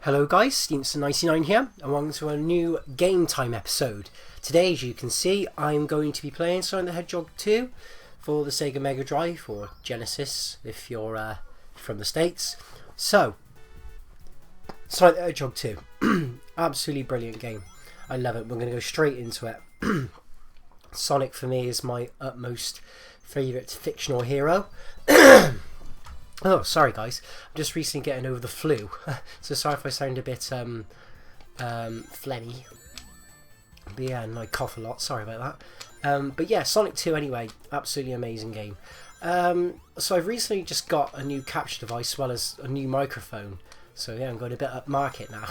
Hello guys, Stevenson99 here, and welcome to a new Game Time episode. Today, as you can see, I'm going to be playing Sonic the Hedgehog 2 for the Sega Mega Drive, or Genesis if you're from the States. So, Sonic the Hedgehog 2, absolutely brilliant game. I love it. We're going to go straight into it. Sonic for me is my utmost favourite fictional hero. Oh, sorry guys, I'm just recently getting over the flu, so sorry if I sound a bit phlegmy. But yeah, and I cough a lot, sorry about that. But yeah, Sonic 2 anyway, absolutely amazing game. So I've recently just got a new capture device as well as a new microphone, so yeah, I'm going a bit upmarket now.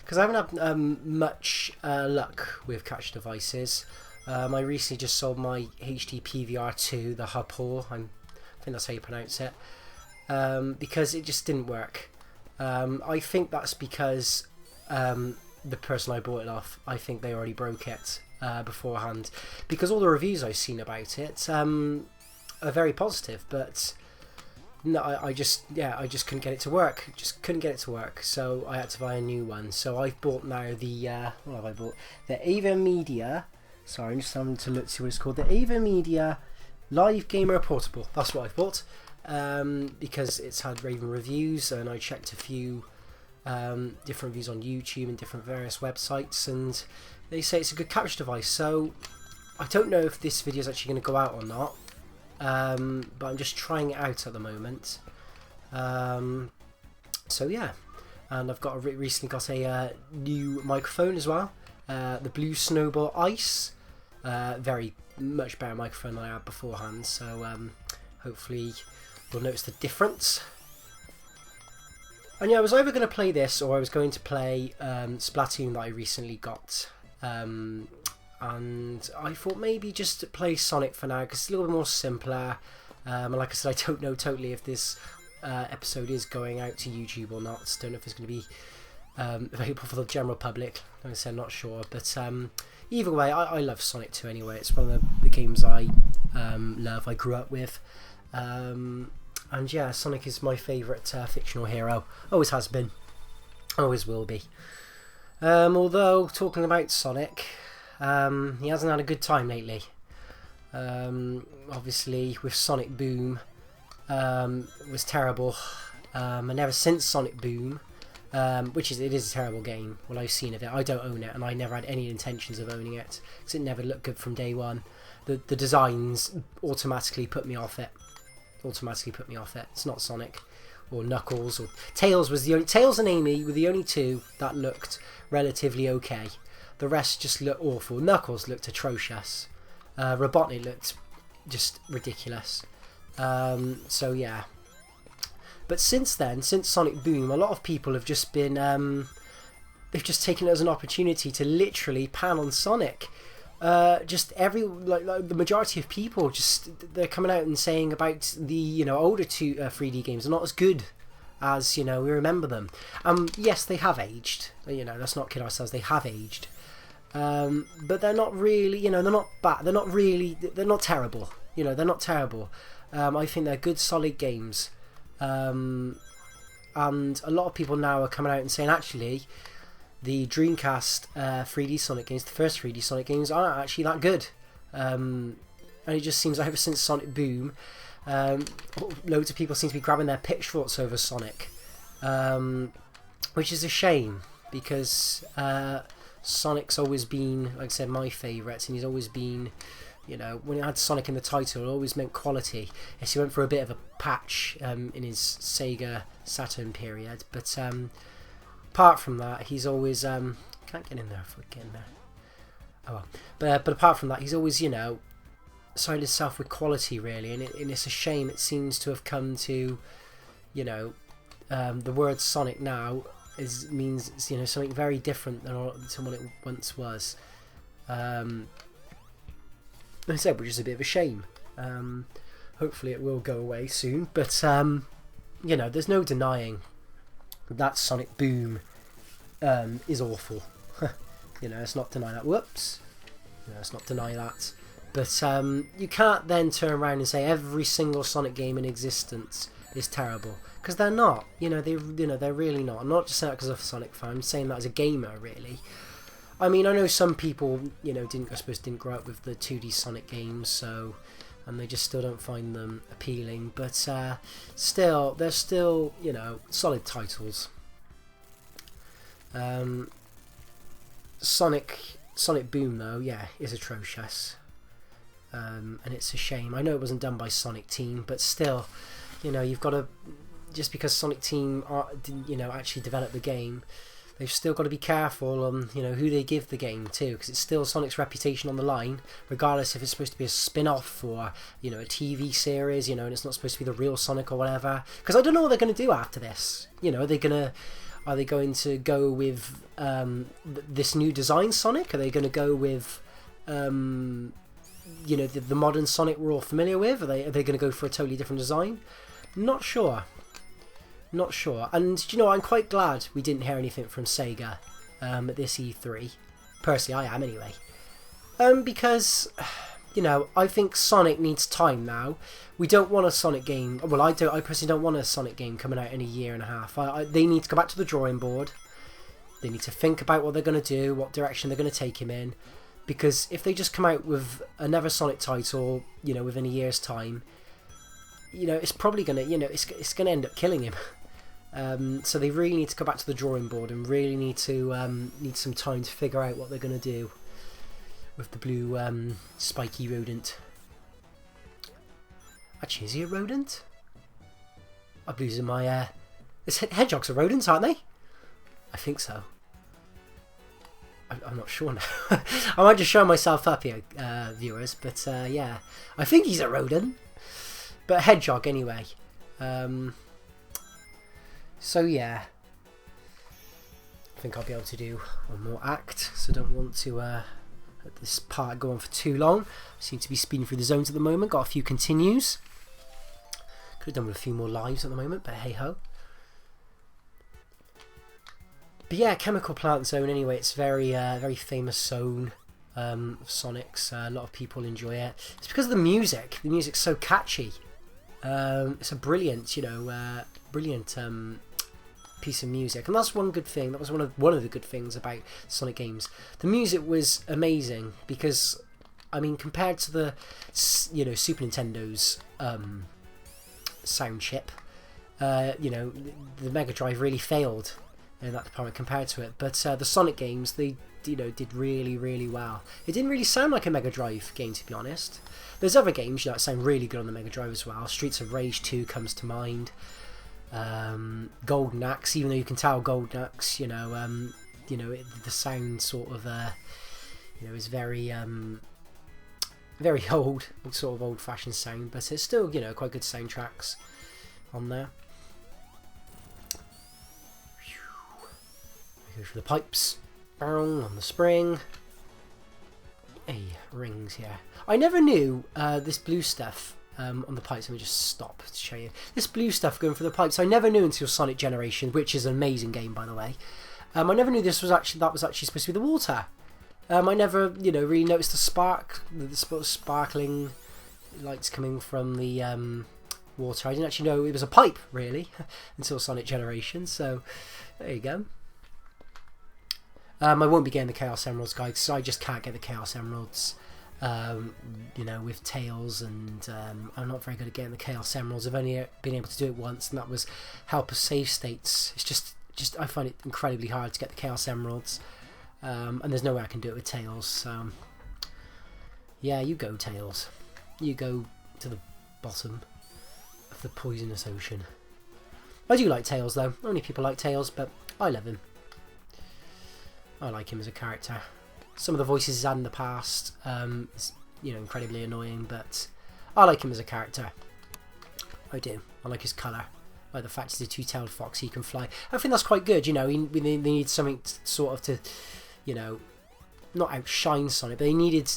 Because I haven't had much luck with capture devices. I recently just sold my HD PVR2, the Hubhole, I think that's how you pronounce it. Because it just didn't work. I think that's because the person I bought it off, I think they already broke it beforehand. Because all the reviews I've seen about it are very positive, but no, I just couldn't get it to work. Just couldn't get it to work, so I had to buy a new one. So I've bought now the what have I bought? The AverMedia. Sorry, I'm just having to look to see what it's called. The AverMedia Live Gamer Portable. That's what I've bought. Because it's had raving reviews, and I checked a few different reviews on YouTube and different various websites, and they say it's a good capture device. So I don't know if this video is actually going to go out or not, but I'm just trying it out at the moment. So yeah, and I've got recently got a new microphone as well, the Blue Snowball Ice, very much better microphone than I had beforehand. So hopefully you'll notice the difference. And yeah, I was either going to play this or I was going to play Splatoon that I recently got. And I thought maybe just play Sonic for now because it's a little bit more simpler. And like I said, I don't know totally if this episode is going out to YouTube or not. Don't know if it's going to be available for the general public. Like I said, I'm not sure. But either way, I love Sonic 2 anyway. It's one of the games I love, I grew up with. And yeah, Sonic is my favourite fictional hero. Always has been. Always will be. Although, talking about Sonic, he hasn't had a good time lately. Obviously, with Sonic Boom, it was terrible. And ever since Sonic Boom, it is a terrible game, what I've seen of it. I don't own it, and I never had any intentions of owning it, because it never looked good from day one. The designs automatically put me off it. It's not Sonic or Knuckles or Tails. Tails and Amy were the only two that looked relatively okay. The rest just looked awful. Knuckles looked atrocious. Robotnik looked just ridiculous. So yeah. But since then, since Sonic Boom, a lot of people have just been they've just taken it as an opportunity to literally pan on Sonic. Just the majority of people, they're coming out and saying about the older two 3D games are not as good as we remember them. Yes, they have aged. Let's not kid ourselves. They have aged, but they're not really. They're not bad. They're not really. They're not terrible. They're not terrible. I think they're good, solid games. And a lot of people now are coming out and saying actually, the Dreamcast 3D Sonic games, the first 3D Sonic games, aren't actually that good. And it just seems like ever since Sonic Boom, loads of people seem to be grabbing their pitchforks over Sonic. Which is a shame, because Sonic's always been, like I said, my favourite, and he's always been, when it had Sonic in the title, it always meant quality. Yes, he went for a bit of a patch in his Sega Saturn period, but apart from that, he's always can't get in there if we get in there. Oh well, but apart from that, he's always sided himself with quality really, and it's a shame. It seems to have come to the word Sonic now means something very different than what it once was. Like I said, which is a bit of a shame. Hopefully, it will go away soon, but there's no denying that Sonic Boom is awful. Let's not deny that. Whoops. Let's not deny that. But you can't then turn around and say every single Sonic game in existence is terrible, because they're not. They're really not. I'm not just saying that because I'm a Sonic fan. I'm saying that as a gamer, really. I mean, I know some people, didn't grow up with the 2D Sonic games, so, and they just still don't find them appealing. But still, they're still, solid titles. Sonic Boom, though, yeah, is atrocious. And it's a shame. I know it wasn't done by Sonic Team, but still, you've got to, just because Sonic Team didn't, actually develop the game, they've still got to be careful on, who they give the game to, because it's still Sonic's reputation on the line, regardless if it's supposed to be a spin-off or, a TV series, and it's not supposed to be the real Sonic or whatever. Because I don't know what they're going to do after this. Are they going to go with this new design Sonic? Are they going to go with the modern Sonic we're all familiar with? Are they going to go for a totally different design? Not sure. And I'm quite glad we didn't hear anything from Sega at this E3. Personally, I am anyway. Because I think Sonic needs time now. We don't want a Sonic game. Well, I personally don't want a Sonic game coming out in a year and a half. They need to go back to the drawing board. They need to think about what they're going to do, what direction they're going to take him in. Because if they just come out with another Sonic title, within a year's time, it's probably going to, it's going to end up killing him. So they really need to go back to the drawing board and really need to need some time to figure out what they're going to do with the blue spiky rodent. Actually, is he a rodent? I'm losing my... Hedgehogs are rodents, aren't they? I think so. I'm not sure now. I might just show myself up here, viewers, but yeah. I think he's a rodent. But Hedgehog, anyway. So yeah, I think I'll be able to do one more act, so I don't want to let this part go on for too long. I seem to be speeding through the zones at the moment, got a few continues. Could have done with a few more lives at the moment, but hey ho. But yeah, Chemical Plant Zone anyway, it's very very famous zone of Sonic's. A lot of people enjoy it. It's because of the music. The music's so catchy. It's a brilliant, brilliant piece of music, and that's one good thing. That was one of the good things about Sonic games. The music was amazing because, I mean, compared to the Super Nintendo's sound chip, the Mega Drive really failed in that department compared to it. But the Sonic games, they did really, really well. It didn't really sound like a Mega Drive game, to be honest. There's other games that sound really good on the Mega Drive as well. Streets of Rage 2 comes to mind. Golden Axe, even though you can tell Golden Axe, the sound sort of is very very old, sort of old-fashioned sound, but it's still quite good soundtracks on there. Go through the pipes, on the spring. Hey, rings here. I never knew this blue stuff on the pipes. Let me just stop to show you. This blue stuff going through the pipes, I never knew until Sonic Generation, which is an amazing game, by the way. I never knew that was actually supposed to be the water. I never, really noticed the sparkling lights coming from the water. I didn't actually know it was a pipe, really, until Sonic Generation. So there you go. I won't be getting the Chaos Emeralds, guys, because I just can't get the Chaos Emeralds. With Tails, and I'm not very good at getting the Chaos Emeralds. I've only been able to do it once, and that was help us save states. It's just I find it incredibly hard to get the Chaos Emeralds, and there's no way I can do it with Tails. So yeah, you go, Tails. You go to the bottom of the poisonous ocean. I do like Tails, though. Only people like Tails, but I love him. I like him as a character. Some of the voices he's had in the past is, incredibly annoying, but I like him as a character. I do. I like his colour. I like the fact he's a two-tailed fox, he can fly. I think that's quite good, they need something sort of to, not outshine Sonic, but they needed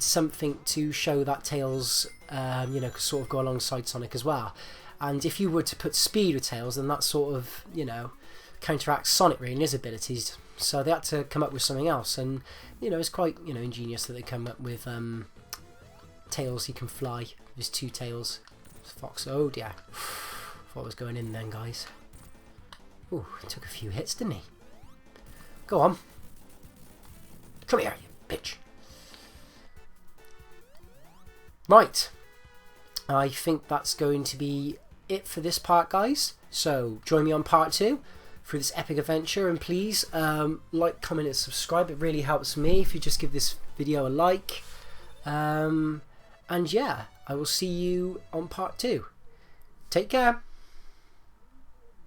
something to show that Tails, could sort of go alongside Sonic as well. And if you were to put speed with Tails, then that sort of, counteracts Sonic really and his abilities. So they had to come up with something else, and it's quite ingenious that they come up with Tails he can fly with his two tails. Fox, oh dear. Thought I was going in then, guys. Ooh, he took a few hits, didn't he? Go on. Come here, you bitch. Right. I think that's going to be it for this part, guys. So, join me on part 2 for this epic adventure. And please, like, comment and subscribe. It really helps me if you just give this video a like. And yeah, I will see you on part 2. Take care.